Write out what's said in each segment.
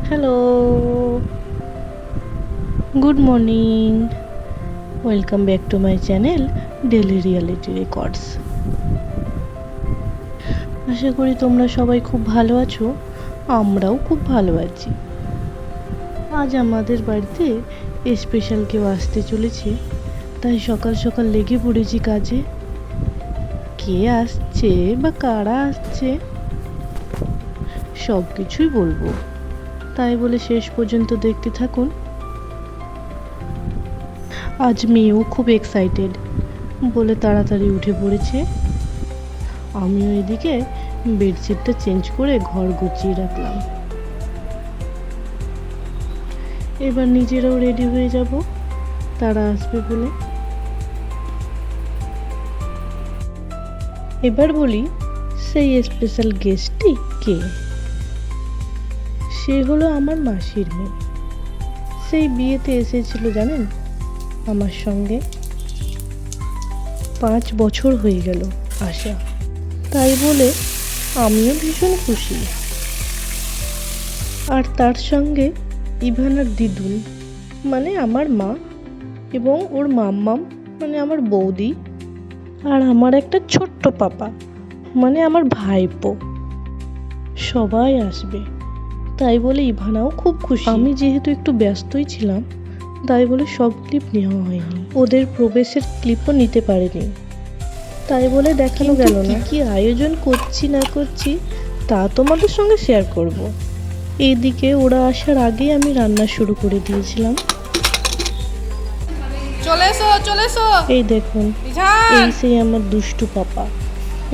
Hello, good morning. Welcome back to my channel daily reality records. আশা করি তোমরা সবাই খুব ভালো আছো, আমরাও খুব ভালো আছি। আজ আমাদের বাড়িতে স্পেশাল কেউ আসতে চলেছে, তাই সকাল সকাল লেগে পড়েছি কাজে। কে আসছে বা কারা আসছে সব কিছুই বলবো, তাই বলে শেষ পর্যন্ত দেখতে থাকুন। আজ মেয়েও খুব এক্সাইটেড বলে তাড়াতাড়ি উঠে পড়েছে। আমিও এদিকে বেডশিটটা চেঞ্জ করে ঘর গুছিয়ে রাখলাম। এবার নিজেরাও রেডি হয়ে যাব, তারা আসবে বলে। এবার বলি সেই স্পেশাল গেস্টটি কে। সে হলো আমার মাসির মেয়ে। সেই বিয়েতে এসেছিল জানেন আমার সঙ্গে। 5 বছর হয়ে গেল আসা, তাই বলে আমিও ভীষণ খুশি। আর তার সঙ্গে ইভানার দিদুন মানে আমার মা, এবং ওর মাম্মাম মানে আমার বৌদি, আর আমার একটা ছোট্ট পাপা মানে আমার ভাইপো, সবাই আসবে। তাই বলে ইভানাও খুব খুশি। আমি যেহেতু একটু ব্যস্তই ছিলাম, তাই বলে সব ক্লিপ নেওয়া হয়নি, ওদের প্রবেশের ক্লিপও নিতে পারিনি। তাই বলে দেখানো গেল না। কি আয়োজন করছি না করছি তা তোমাদের সঙ্গে শেয়ার করব। এইদিকে ওরা আসার আগেই আমি রান্না শুরু করে দিয়েছিলাম। চলে এসো এই দেখুন, এই সেই আমার দুষ্টু পাপা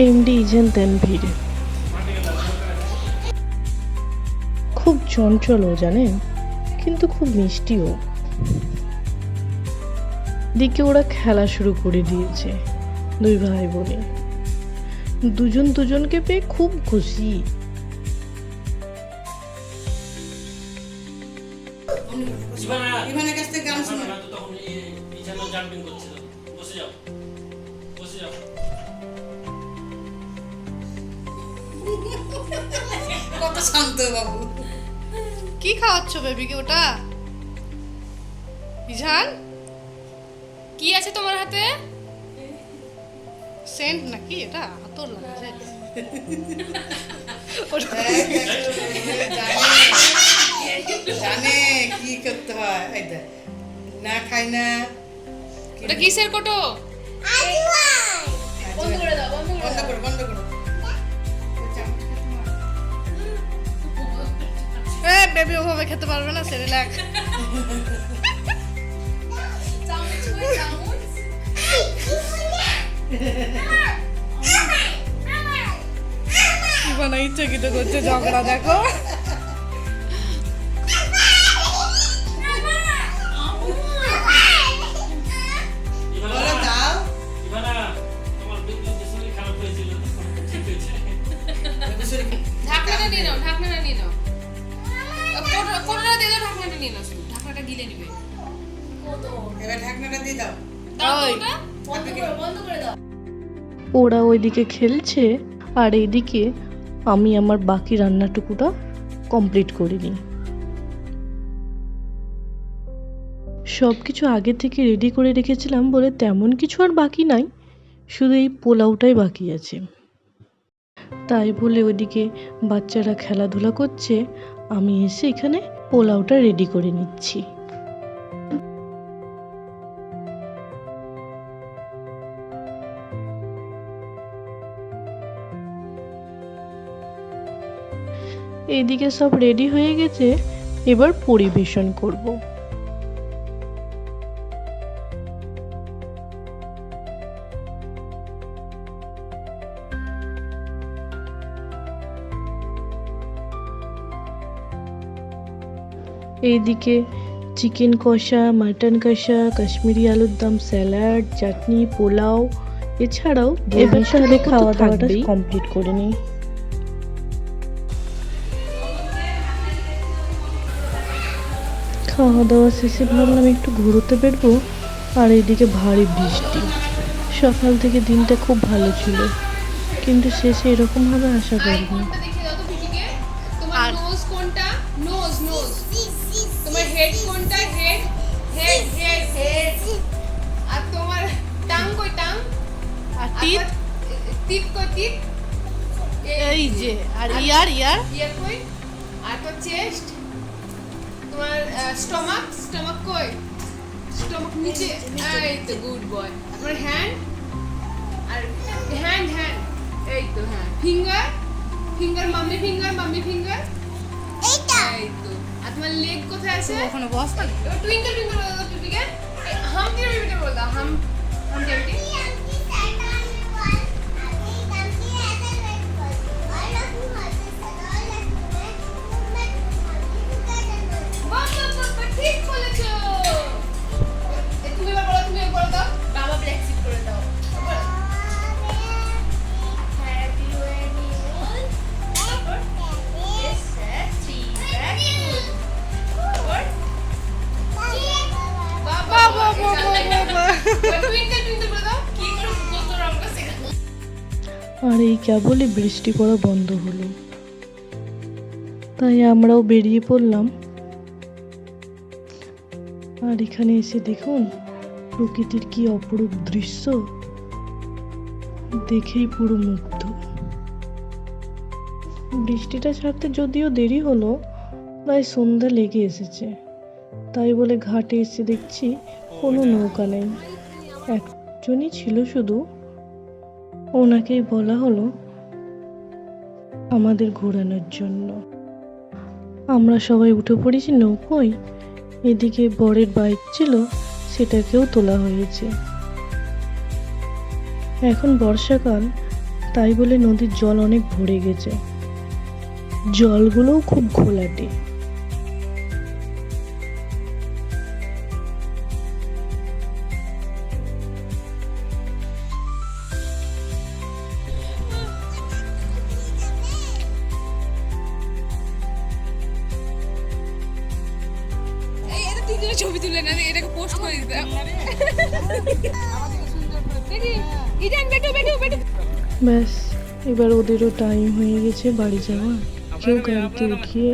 এমডি ইজেন তানভীর। খুব চঞ্চল ও জানেন, কিন্তু খুব মিষ্টিও। দিকে ওরা খেলা শুরু করে দিয়েছে, দুই ভাই বোনে দুজন দুজনকে পেয়ে খুব খুশি। ইভানের কাছ থেকে গান শোনো। তখন ইজানো জাম্পিং করছিল। বসে যাও, বসে যাও। কত শান্ত বাবু। কি খাওয়াচ্ছ বেবিকে ওটা? ইজান, কি আছে তোমার হাতে? সেন্ট নাকি এটা? আতর লাগছে। জানে কি করতে হয়। এই দেখ, না খাই না। ওটা কিসের কোটো? বন্ধ করে দাও, বন্ধ করে দাও। বন্ধ করো। বেবি ওভাবে খেতে পারবে না, সেরেলাক। চামচ করে চামচ। ইভানা ইচ্ছাকৃত করছে ঝগড়া, দেখো। ইভানা, তোমার বিদ্যুৎ শরীর খারাপ হয়েছিল, ঠিক হয়েছে। ঢাকনাটা নিয়ে নাও। কোটোটা দিয়ে দাও, ঢাকনাটা নিয়ে নাও, শুধু ঢাকনাটা গিলে নিবে। এবার ঢাকনাটা দিয়ে দাও। দাও ওই। ওটা বন্ধ করে দাও। ওরা ওইদিকে খেলছে, আর এইদিকে আমি আমার বাকি রান্নাটুকুটা কমপ্লিট করিনি। সব কিছু আগে থেকে রেডি করে রেখেছিলাম বলে তেমন কিছু আর বাকি নাই, শুধু এই পোলাওটাই বাকি আছে। তাই বলে ওইদিকে বাচ্চারা খেলাধুলা করছে, আমি এসে এখানে পোলাওটা রেডি করে নিচ্ছি। এইদিকে সব রেডি হয়ে গেছে, এবার পরিবেশন করব। এইদিকে চিকেন কষা, মাটন কষা, কাশ্মীরি আলুর দম, স্যালাড, চাটনি, পোলাও, এছাড়াও এবার তাহলে খাওয়া দাওয়াটা কমপ্লিট করে নিই। খাওয়া দাওয়া শেষে ভাবলাম একটু ঘুরোতে বেরবো, আর এইদিকে ভারী বৃষ্টি। সকাল থেকে দিনটা খুব ভালো ছিল, কিন্তু শেষে এরকম ভাবে আশা করিনি। কোনটা দেখিয়ে দাও তো পিপিকে। তোমার নোজ কোনটা? নোজ নোজ তোমার হেড কোনটা? Head head head head. আর তোমার টাং কই? টাং। আর টিথ? টিথ কই? টিথ এই যে। আর ইয়ার? ইয়ার ইয়ার কই? আর তো চেস্ট। তোমার স্টমাক? স্টমাক কই? স্টমাক নিচে। এই তো গুড বয়। তোমার হ্যান্ড? আর হ্যান্ড হ্যান্ড এই তো হ্যাঁ। Finger? Finger mummy finger, mummy finger এইটা। এই তো। আর তোমার লেগ কোথায় আছে? ওখানে বসতা না। এবার টুইঙ্কল টুইঙ্কল বলো তো পিপিকে। হাম দিয়ে পিপিকে বলো দাও। হাম হাম দিয়ে পিপি। বাহ বাহ বাহ, ঠিক বলেছো। তুমি এবার বলো, তুমি এবার বলো দাও। বাবা ব্লেক্সিট করে দাও। Happy wedding. Yes, that's very good. What? বাবা বাবা বাবা। টুইঙ্কল টুইঙ্কল বলো দাও। কি করে বলতো আমরা শেখা। আর এই কেবলই বৃষ্টি পড়া বন্ধ হলো, তাই আমরাও বেরিয়ে পড়লাম। আর এখানে এসে দেখুন প্রকৃতির কি অপরূপ দৃশ্য, দেখেই পুরো মুগ্ধ। বৃষ্টিটা ছাড়তে যদিও দেরি হলো, প্রায় সন্ধ্যা লেগে এসেছে। তাই বলে ঘাটে এসে দেখছি কোনো নৌকা নেই, একজনই ছিল শুধু, ওনাকেই বলা হলো আমাদের ঘোরানোর জন্য। আমরা সবাই উঠে পড়েছি নৌকোয়। এদিকে বরের বাইক ছিল, সেটাকেও তোলা হয়েছে। এখন বর্ষাকাল, তাই বলে নদীর জল অনেক ভরে গেছে, জলগুলোও খুব ঘোলাটে। এই এটা তিনজনের ছবি তুলে না, এটাকে পোস্ট করে দিতে। দেখি ইডেন বেটু বেটু বেটু। ব্যাস, এবার ওদেরও টাইম হয়ে গেছে বাড়ি যাওয়া। কেউ গাড়িতে উঠিয়ে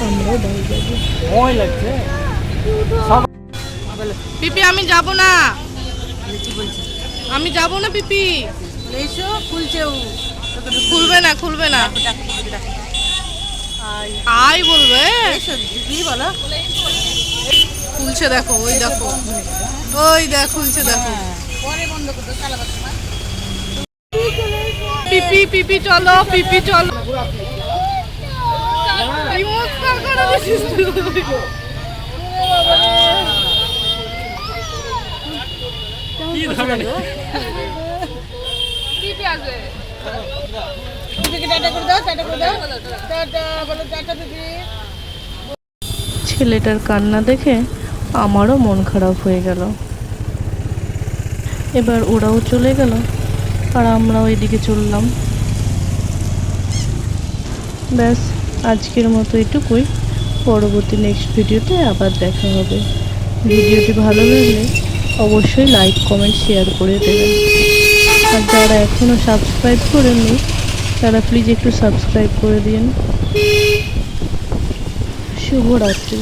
আমরাও বাড়ি যাবো। ভয় লাগছে। পিপি আমি যাব না, আমি যাব না পিপি। এসো খুলছে ও। খুলবে না, খুলবে না। আই বলবে। এসো দিদি বলো। খুলছে দেখো, ওই দেখো, ওই দেখ খুলছে দেখো। পরে বন্ধ করতে চালাবার সময়। পিপি পিপি চলো, পিপি চলো। ইমোশনাল করে দিছিস তুই। কি ধরনের? পিপি আসবে। দিদিকে টাটা করে দাও, টাটা করে দাও। টাটা বলো, টাটা দিদি। ছেলেটার কান্না দেখে আমারও মন খারাপ হয়ে গেল। এবার ওরাও চলে গেল, আর আমরাও এদিকে চললাম। ব্যাস, আজকের মতো এটুকুই। পরবর্তী নেক্সট ভিডিওতে আবার দেখা হবে। ভিডিওটি ভালো লাগলে অবশ্যই লাইক কমেন্ট শেয়ার করে দেবেন। আর যারা এখনও সাবস্ক্রাইব করেননি তারা প্লিজ একটু সাবস্ক্রাইব করে দিন। শুভরাত্রি।